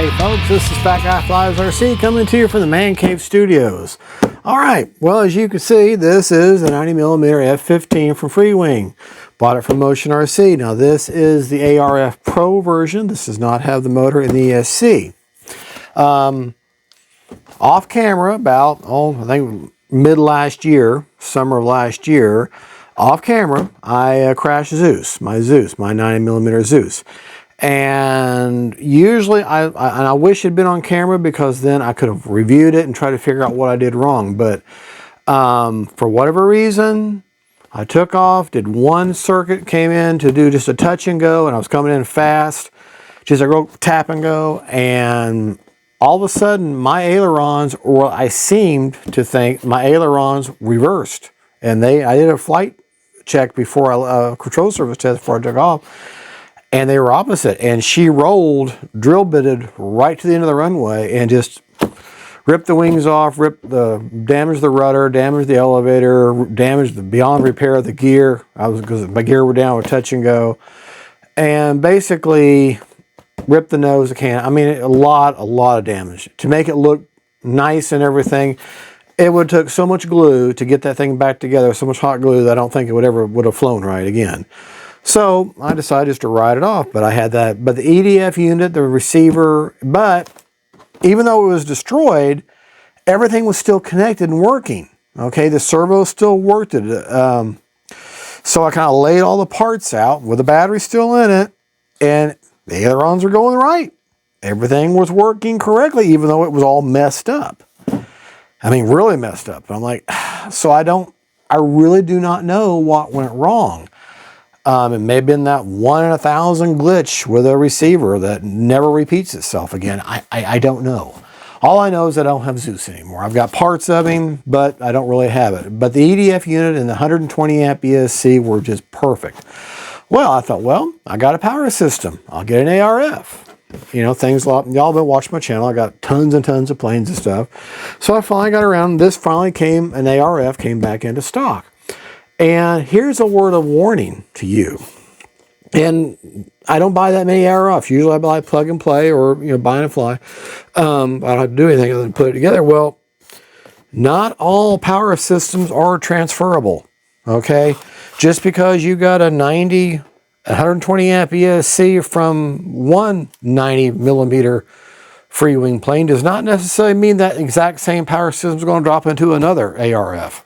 Hey folks, this is Fat Guy Flies RC coming to you from the Man Cave Studios. Alright, well as you can see, this is a 90mm F-15 from Freewing. Bought it from Motion RC. Now this is the ARF Pro version. This does not have the motor in the ESC. Off camera about, I think mid last year, summer of last year, off camera, I crashed Zeus, my 90mm Zeus. And usually, I wish it had been on camera because then I could have reviewed it and tried to figure out what I did wrong. But for whatever reason, I took off, did one circuit, came in to do just a touch and go, and I was coming in fast, just a real tap and go, and all of a sudden my ailerons, or I seemed to think my ailerons reversed. And I did a flight check before control surface test before I took off. And they were opposite, and she rolled, drill bitted right to the end of the runway and just ripped the wings off, damaged the rudder, damaged the elevator, damaged the beyond repair of the gear. Because my gear were down with touch and go, and basically ripped the nose of the can. I mean, a lot of damage. To make it look nice and everything, it would have took so much glue to get that thing back together, so much hot glue that I don't think it would have flown right again. So I decided just to write it off, but I had that. But the EDF unit, the receiver, but even though it was destroyed, everything was still connected and working. Okay, the servo still worked it. So I kind of laid all the parts out with the battery still in it, and the ailerons were going right. Everything was working correctly, even though it was all messed up. I mean, really messed up. I'm like, so I really do not know what went wrong. It may have been that 1 in 1,000 glitch with a receiver that never repeats itself again. I don't know. All I know is that I don't have Zeus anymore. I've got parts of him, but I don't really have it. But the EDF unit and the 120 amp ESC were just perfect. Well, I thought, well, I got a power system. I'll get an ARF. You know, things like, y'all been watching my channel. I got tons and tons of planes and stuff. So I finally got around. This finally an ARF came back into stock. And here's a word of warning to you. And I don't buy that many ARFs. Usually I buy plug and play or, buy and fly. I don't have to do anything other than put it together. Well, not all power systems are transferable. Okay? Just because you got a 120 amp ESC from one 90mm Freewing plane does not necessarily mean that exact same power system is going to drop into another ARF.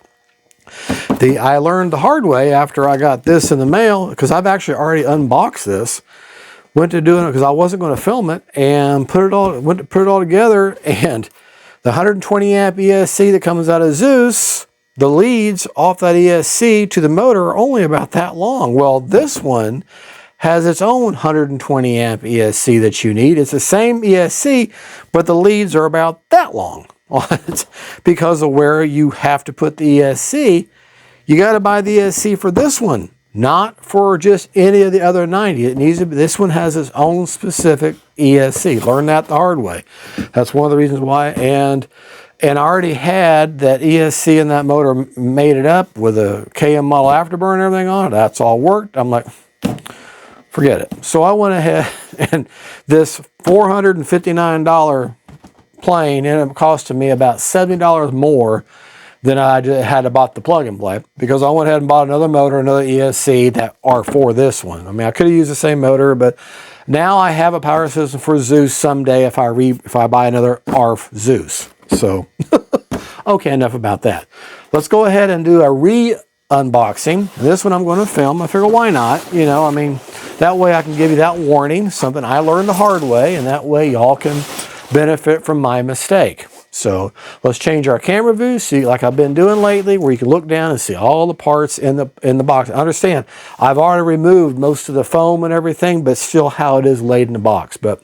I learned the hard way after I got this in the mail, because I've actually already unboxed this. Went to doing it because I wasn't going to film it, and went to put it all together, and the 120 amp ESC that comes out of Zeus, the leads off that ESC to the motor are only about that long. Well, this one has its own 120 amp ESC that you need. It's the same ESC, but the leads are about that long. Because of where you have to put the ESC. You got to buy the ESC for this one, not for just any of the other 90. It needs to be, this one has its own specific ESC. Learn that the hard way. That's one of the reasons why. And I already had that ESC in that motor made it up with a KM model afterburn and everything on it. That's all worked. I'm like, forget it. So I went ahead, and this $459 plane ended up costing me about $70 more than I had to bought the plug and play, because I went ahead and bought another motor, another ESC that are for this one. I mean, I could have used the same motor, but now I have a power system for Zeus someday if I buy another ARF Zeus. So, okay, enough about that. Let's go ahead and do a re-unboxing. This one I'm going to film. I figure, why not? I mean, that way I can give you that warning, something I learned the hard way, and that way y'all can benefit from my mistake. So let's change our camera view, see, like I've been doing lately, where you can look down and see all the parts in the box. I understand I've already removed most of the foam and everything, but still how it is laid in the box. But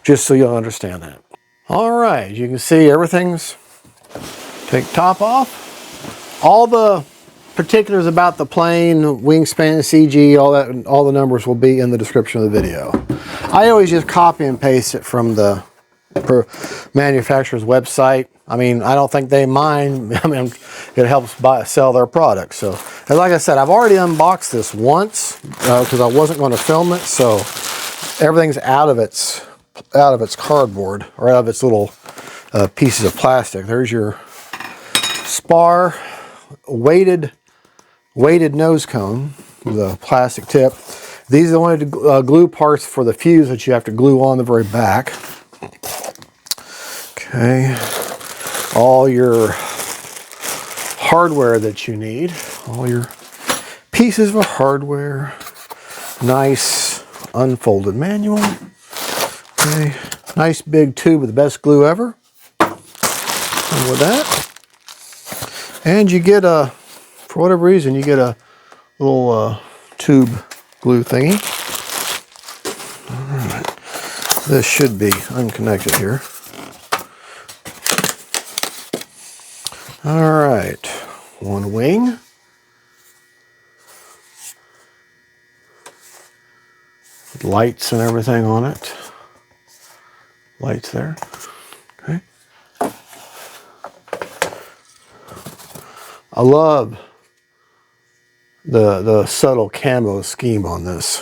just so you'll understand that. All right, you can see everything's, take top off. All the particulars about the plane, wingspan, CG, all the numbers will be in the description of the video. I always just copy and paste it from the manufacturer's website. I mean, I don't think they mind. I mean, it helps sell their products. So, and like I said, I've already unboxed this once because I wasn't going to film it. So everything's out of its its cardboard, or out of its little pieces of plastic. There's your spar weighted nose cone with a plastic tip. These are the only glue parts for the fuse that you have to glue on the very back. Okay, all your hardware that you need, all your pieces of hardware. Nice unfolded manual. Okay, nice big tube with the best glue ever. And with that, and you get a, for whatever reason, you get a little tube glue thingy. All right, this should be unconnected here. All right, one wing. Lights and everything on it. Lights there. Okay. I love the subtle camo scheme on this.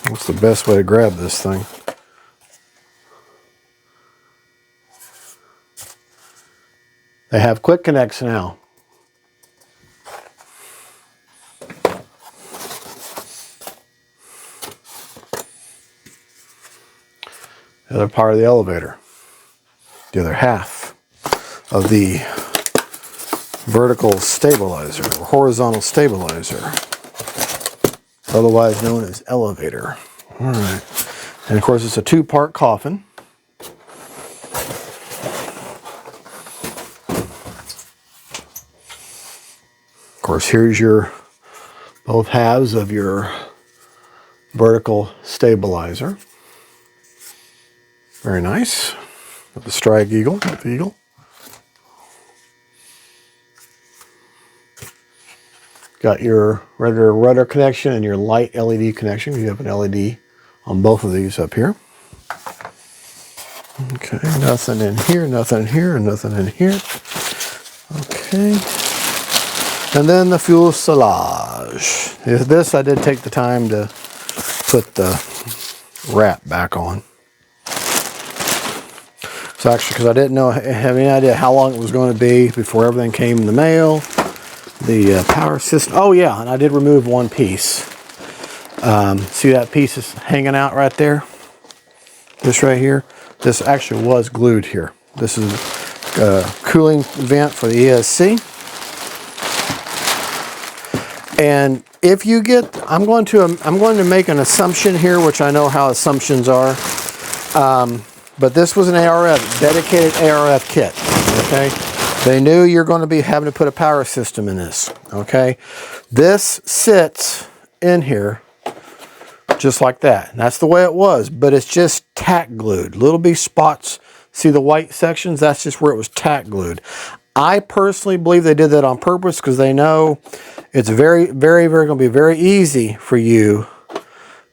What's the best way to grab this thing? They have quick connects now. The other part of the elevator, the other half of the vertical stabilizer, or horizontal stabilizer, otherwise known as elevator. All right, and of course it's a two-part coffin. Of course, here's your both halves of your vertical stabilizer. Very nice. With the strike eagle, with the eagle. Got your regular rudder connection and your light LED connection. You have an LED on both of these up here. Okay, nothing in here, nothing in here, and nothing in here. Okay. And then the fuselage. This I did take the time to put the wrap back on. So actually, because I didn't have any idea how long it was going to be before everything came in the mail. The power system. Oh yeah, and I did remove one piece. See that piece is hanging out right there? This right here. This actually was glued here. This is a cooling vent for the ESC. And if you get, I'm going to make an assumption here, which I know how assumptions are. But this was an ARF, dedicated ARF kit. Okay, they knew you're going to be having to put a power system in this. Okay, this sits in here just like that. And that's the way it was, but it's just tack glued. Little bitty spots. See the white sections? That's just where it was tack glued. I personally believe they did that on purpose because they know it's very, very, very going to be very easy for you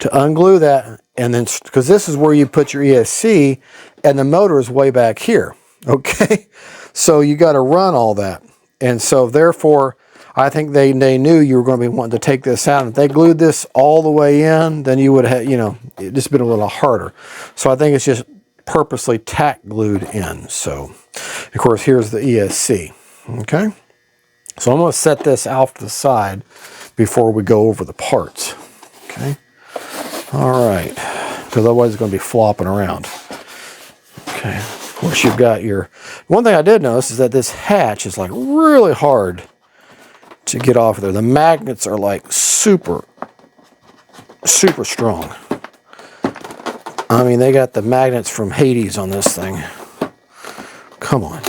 to unglue that, and then because this is where you put your ESC, and the motor is way back here. Okay, so you got to run all that, and so therefore, I think they knew you were going to be wanting to take this out. If they glued this all the way in, then you would have, you know, it just been a little harder. So I think it's just purposely tack glued in. So, of course, here's the ESC. Okay. So I'm going to set this off to the side before we go over the parts. Okay. All right. Because otherwise it's going to be flopping around. Okay. Of course, you've got your... One thing I did notice is that this hatch is like really hard to get off of there. The magnets are like super strong. I mean, they got the magnets from Hades on this thing. Come on.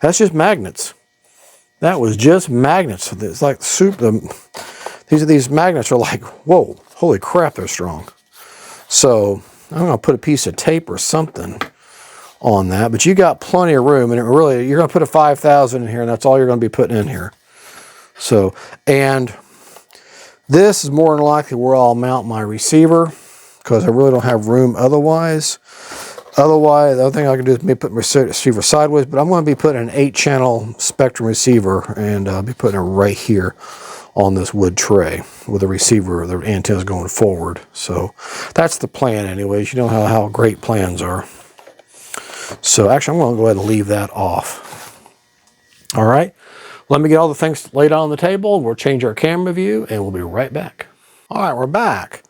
That's just magnets. That was just magnets. It's like these magnets are like, whoa, holy crap, they're strong. So I'm going to put a piece of tape or something on that, but you got plenty of room, and it really, you're going to put a 5,000 in here, and that's all you're going to be putting in here. So, and this is more than likely where I'll mount my receiver, because I really don't have room otherwise. Otherwise, the other thing I can do is maybe put my receiver sideways, but I'm going to be putting an 8-channel Spectrum receiver, and I'll be putting it right here on this wood tray with the receiver, the antennas going forward. So that's the plan anyways. You know how great plans are. So actually I'm going to go ahead and leave that off. All right, let me get all the things laid on the table. We'll change our camera view and we'll be right back. All right, we're back.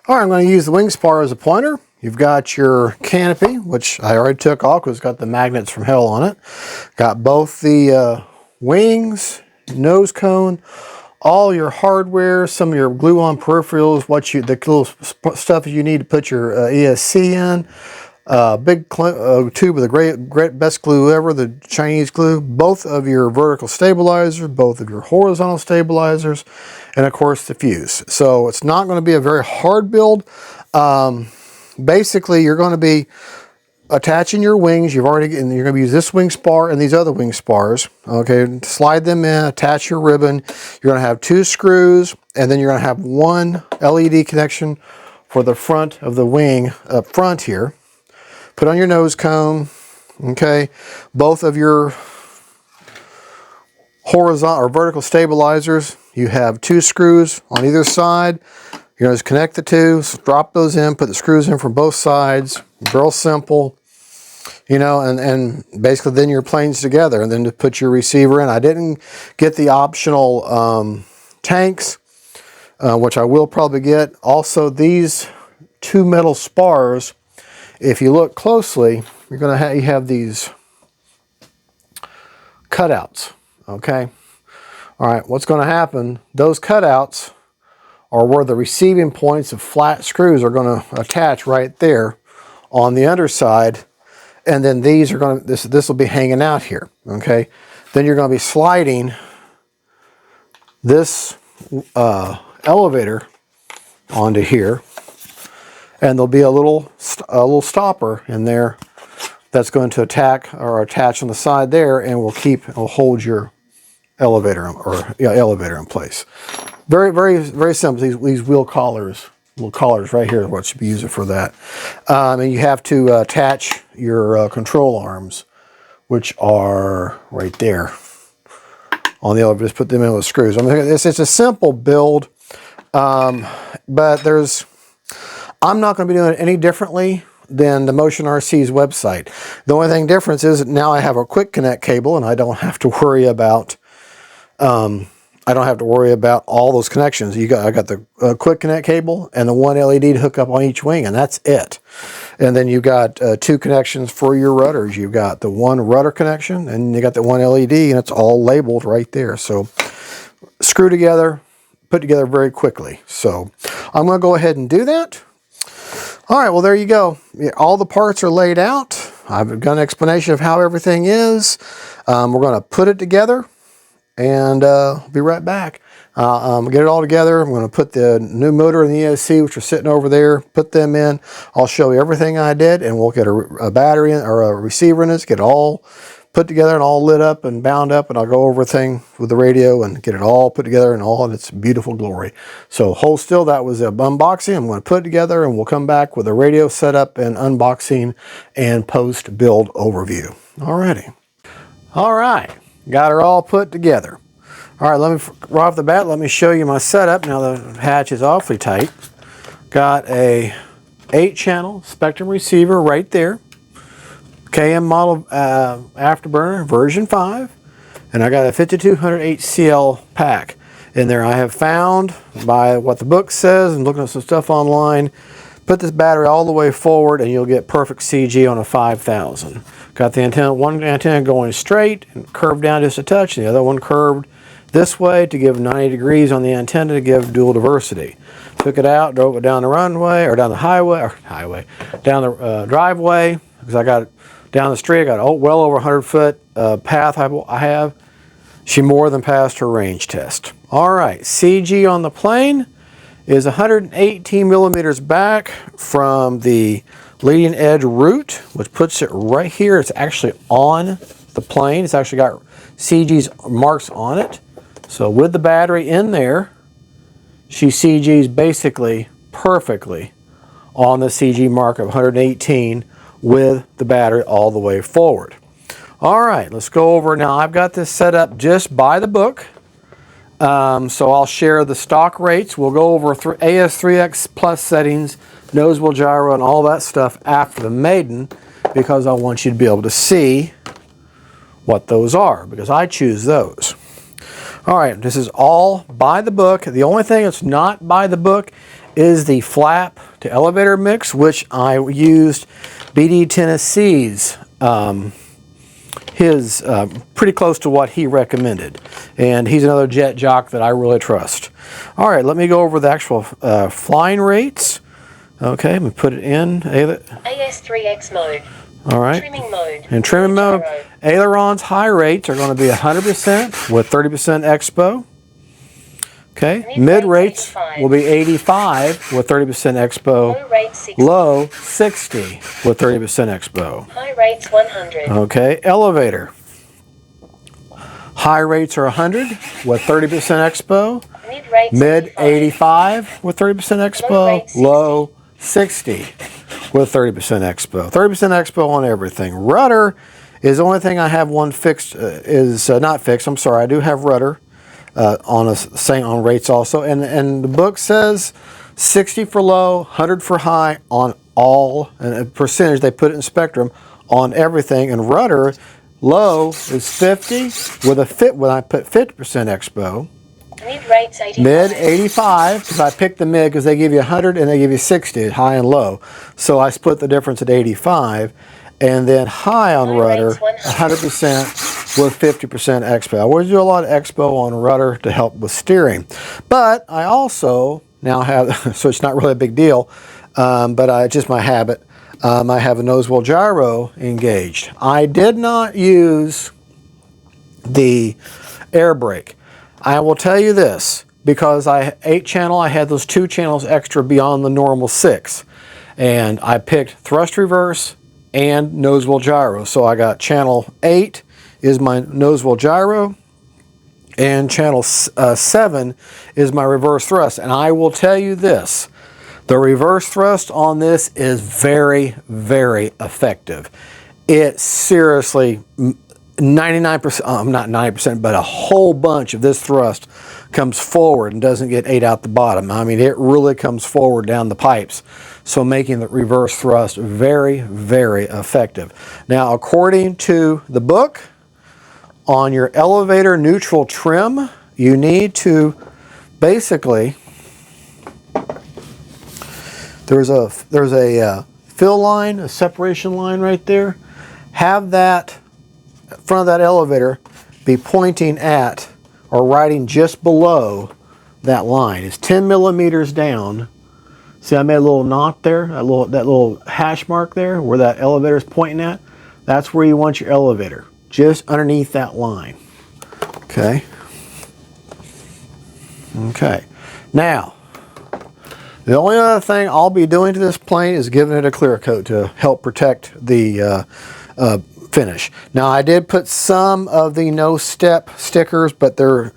All right, I'm going to use the wing spar as a pointer. You've got your canopy, which I already took off because it's got the magnets from hell on it. Got both the wings, nose cone, all your hardware, some of your glue-on peripherals, the little stuff you need to put your ESC in. Big tube with the great best glue ever, the Chinese glue. Both of your vertical stabilizers, both of your horizontal stabilizers, and of course the fuse. So it's not going to be a very hard build. Basically, you're going to be attaching your wings. You're going to use this wing spar and these other wing spars. Okay, slide them in, attach your ribbon. You're going to have 2 screws, and then you're going to have 1 LED connection for the front of the wing up front here. Put on your nose cone. Okay, both of your horizontal or vertical stabilizers. You have 2 screws on either side. You're going to just connect the 2, so drop those in, put the screws in from both sides. Real simple, you know, and basically then your plane's together, and then to put your receiver in. I didn't get the optional tanks, which I will probably get. Also, these 2 metal spars, if you look closely, you're going to have these cutouts, okay? All right, what's going to happen, those cutouts are where the receiving points of flat screws are going to attach right there on the underside, and then these are going to, this will be hanging out here, okay? Then you're going to be sliding this elevator onto here, and there'll be a little stopper in there that's going to attach on the side there, and will hold your elevator in place. Very simple. These wheel collars, little collars right here, what should be using for that. And you have to attach your control arms, which are right there on the elevator. Just put them in with screws. I mean, it's a simple build, but I'm not going to be doing it any differently than the Motion RC's website. The only thing difference is that now I have a quick connect cable, and I don't have to worry about all those connections. I got the quick connect cable and the 1 LED to hook up on each wing, and that's it. And then you've got 2 connections for your rudders. You've got the 1 rudder connection, and you got the 1 LED, and it's all labeled right there. So screw together, put together very quickly. So I'm going to go ahead and do that. All right, well, there you go. All the parts are laid out. I've got an explanation of how everything is. We're going to put it together, and be right back. Get it all together. I'm going to put the new motor and the ESC, which are sitting over there, put them in. I'll show you everything I did, and we'll get a battery or a receiver in this, get it all put together and all lit up and bound up, and I'll go over everything with the radio and get it all put together in all in its beautiful glory. So hold still. That was an unboxing. I'm going to put it together, and we'll come back with a radio setup and unboxing and post-build overview. Alrighty. All right. Got her all put together. All right, right off the bat, let me show you my setup. Now the hatch is awfully tight. Got a 8-channel Spectrum receiver right there. KM model afterburner version 5. And I got a 5200 HCl pack in there. I have found, by what the book says and looking at some stuff online, put this battery all the way forward and you'll get perfect CG on a 5000. Got the antenna, one antenna going straight and curved down just a touch, and the other one curved this way to give 90 degrees on the antenna to give dual diversity. Took it out, drove it down the runway, or down the down the driveway, because I got it down the street. I got well over 100-foot path I have. She more than passed her range test. All right, CG on the plane is 118 millimeters back from the leading edge root, which puts it right here. It's actually on the plane. It's actually got CG's marks on it. So with the battery in there, she CG's basically perfectly on the CG mark of 118 with the battery all the way forward. All right, let's go over now. I've got this set up just by the book. So I'll share the stock rates. We'll go over AS3X Plus settings, nose wheel gyro, and all that stuff after the maiden, because I want you to be able to see what those are, because I choose those. All right, this is all by the book. The only thing that's not by the book is the flap to elevator mix, which I used BD Tennessee's, pretty close to what he recommended. And he's another jet jock that I really trust. All right, let me go over the actual flying rates. Okay, let me put it in. AS3X mode. All right. Trimming mode. In trimming mode, ailerons high rates are going to be 100% with 30% expo. Okay. Mid rates will be 85 with 30% expo. Low rate 60. Low 60 with 30% expo. High rates 100. Okay. Elevator. High rates are 100 with 30% expo. Mid rates Mid 85 with 30% expo. Low 60 with 30% expo. 30% expo on everything. Rudder is the only thing I have one fixed, not fixed, I'm sorry, I do have rudder on rates also. And the book says 60 for low, 100 for high on all, and a percentage, they put it in spectrum on everything. And rudder, low is 50 with when I put 50% expo. Mid rates 85. Mid 85, because I picked the mid because they give you 100 and they give you 60, high and low. So I split the difference at 85. And then high on rudder, 100% with 50% expo. I always do a lot of expo on rudder to help with steering. But I also now have, so it's not really a big deal, but it's just my habit. I have a nose wheel gyro engaged. I did not use the air brake. I will tell you this, because 8 channel, I had those 2 channels extra beyond the normal 6. And I picked thrust reverse and nose wheel gyro. So I got channel 8 is my nose wheel gyro, and channel 7 is my reverse thrust. And I will tell you this, the reverse thrust on this is very, very effective. It seriously, 99%, not 90%, but a whole bunch of this thrust comes forward and doesn't get ate out the bottom. I mean, it really comes forward down the pipes. So making the reverse thrust very, very effective. Now, according to the book, on your elevator neutral trim, you need to basically, there's a fill line, a separation line right there. Have that front of that elevator be pointing at or riding just below that line. It's 10 millimeters down. See, I made a little knot there, that little hash mark there where that elevator is pointing at. That's where you want your elevator, just underneath that line. Okay. Okay. Now, the only other thing I'll be doing to this plane is giving it a clear coat to help protect the finish. Now, I did put some of the no step stickers, but I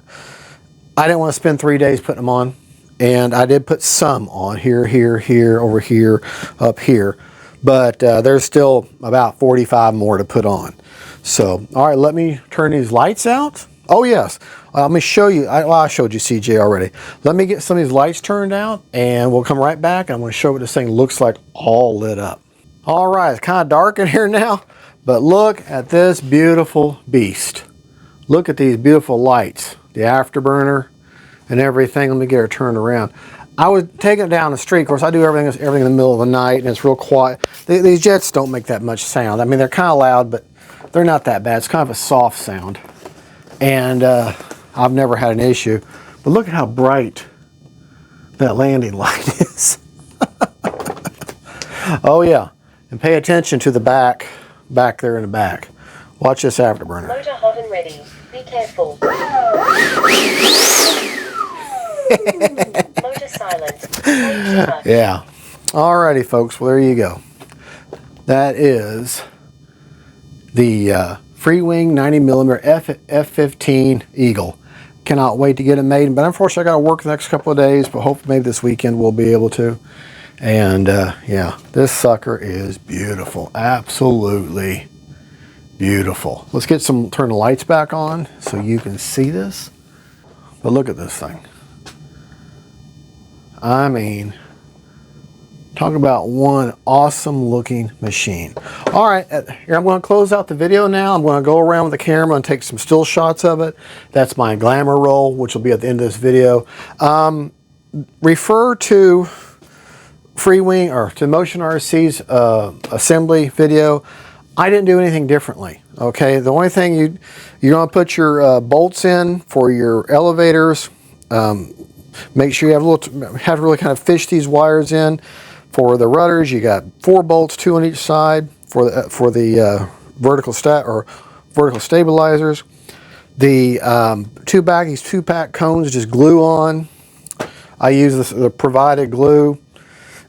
didn't want to spend 3 days putting them on. And I did put some on here, over here, up here. But there's still about 45 more to put on. So, all right, let me turn these lights out. Oh, yes. Let me show you. I showed you CJ already. Let me get some of these lights turned out, and we'll come right back. I'm going to show you what this thing looks like all lit up. All right, it's kind of dark in here now, but look at this beautiful beast. Look at these beautiful lights, the afterburner and everything. Let me get her turned around. I was taking it down the street. Of course, I do everything in the middle of the night, and it's real quiet. These jets don't make that much sound. I mean, they're kind of loud, but they're not that bad. It's kind of a soft sound. And I've never had an issue. But look at how bright that landing light is. Oh, yeah. And pay attention to the back there in the back. Watch this afterburner. Motor hot and ready. Be careful. Motor silent. Yeah. Alrighty, folks. Well, there you go. That is the Freewing 90mm F-15 Eagle. Cannot wait to get it made. But unfortunately, I got to work the next couple of days. But hopefully, maybe this weekend we'll be able to. And yeah, this sucker is beautiful. Absolutely beautiful. Let's turn the lights back on so you can see this. But look at this thing. I mean, talk about one awesome looking machine. All right, here I'm going to close out the video now. I'm going to go around with the camera and take some still shots of it. That's my glamour roll, which will be at the end of this video. Refer to Freewing or to Motion RC's assembly video. I didn't do anything differently. Okay, the only thing you're going to put your bolts in for your elevators. Make sure you have to really kind of fish these wires in. For the rudders, you got 4 bolts, 2 on each side for the vertical stabilizers. The these 2-pack cones just glue on. I use the provided glue.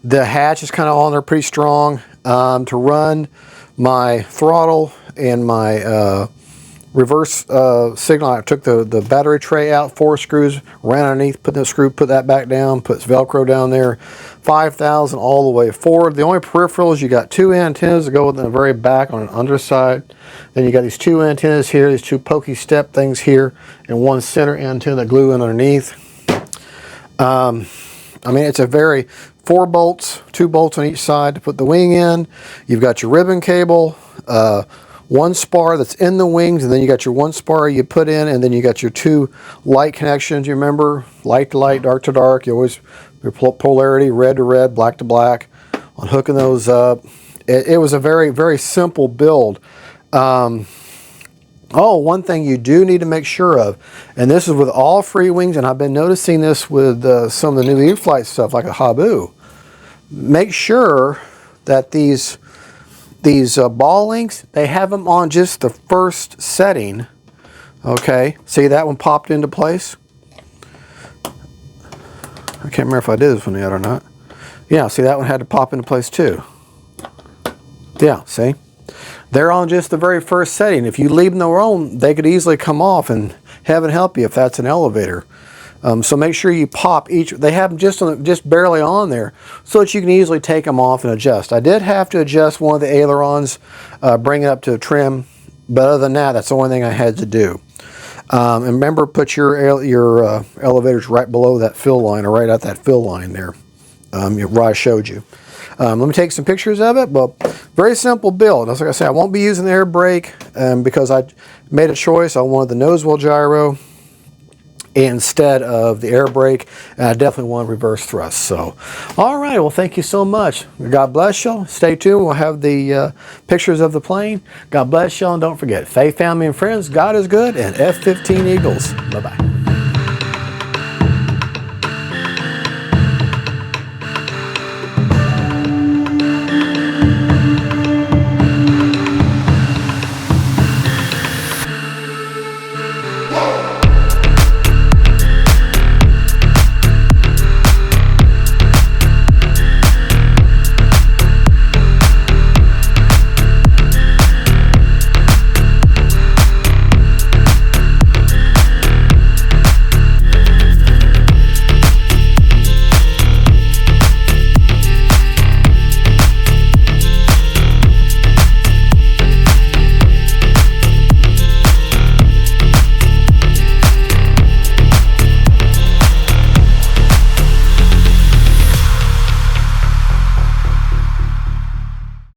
The hatch is kind of on there pretty strong. To run my throttle and my reverse signal, I took the battery tray out, 4 screws, ran underneath, put the screw, put that back down, puts Velcro down there, 5,000 all the way forward. The only peripherals, you got 2 antennas that go in the very back on an underside. Then you got these 2 antennas here, these 2 pokey step things here, and 1 center antenna that glue in underneath. I mean, it's a very 4 bolts, 2 bolts on each side to put the wing in. You've got your ribbon cable, 1 spar that's in the wings, and then you got your 1 spar you put in, and then you got your 2 light connections. You remember, light to light, dark to dark. You always your polarity, red to red, black to black. On hooking those up, it was a very, very simple build. Oh, one thing you do need to make sure of, and this is with all Freewings, and I've been noticing this with some of the new E-Flight stuff like a Habu. Make sure that these ball links, they have them on just the first setting. Okay, see that one popped into place? I can't remember if I did this one yet or not. Yeah, see that one had to pop into place too. Yeah, see? They're on just the very first setting. If you leave them their own, they could easily come off, and heaven help you if that's an elevator. So make sure you pop each. They have them just barely on there, so that you can easily take them off and adjust. I did have to adjust one of the ailerons, bring it up to trim, but other than that, that's the only thing I had to do. And remember, put your elevators right below that fill line, or right at that fill line there, where I showed you. Let me take some pictures of it, but very simple build. As like I said, I won't be using the air brake because I made a choice. I wanted the nose wheel gyro instead of the air brake, and I definitely want reverse thrust. So, all right, well, thank you so much. God bless y'all. Stay tuned. We'll have the pictures of the plane. God bless y'all, and don't forget, faith, family, and friends, God is good, and F-15 Eagles. Bye-bye.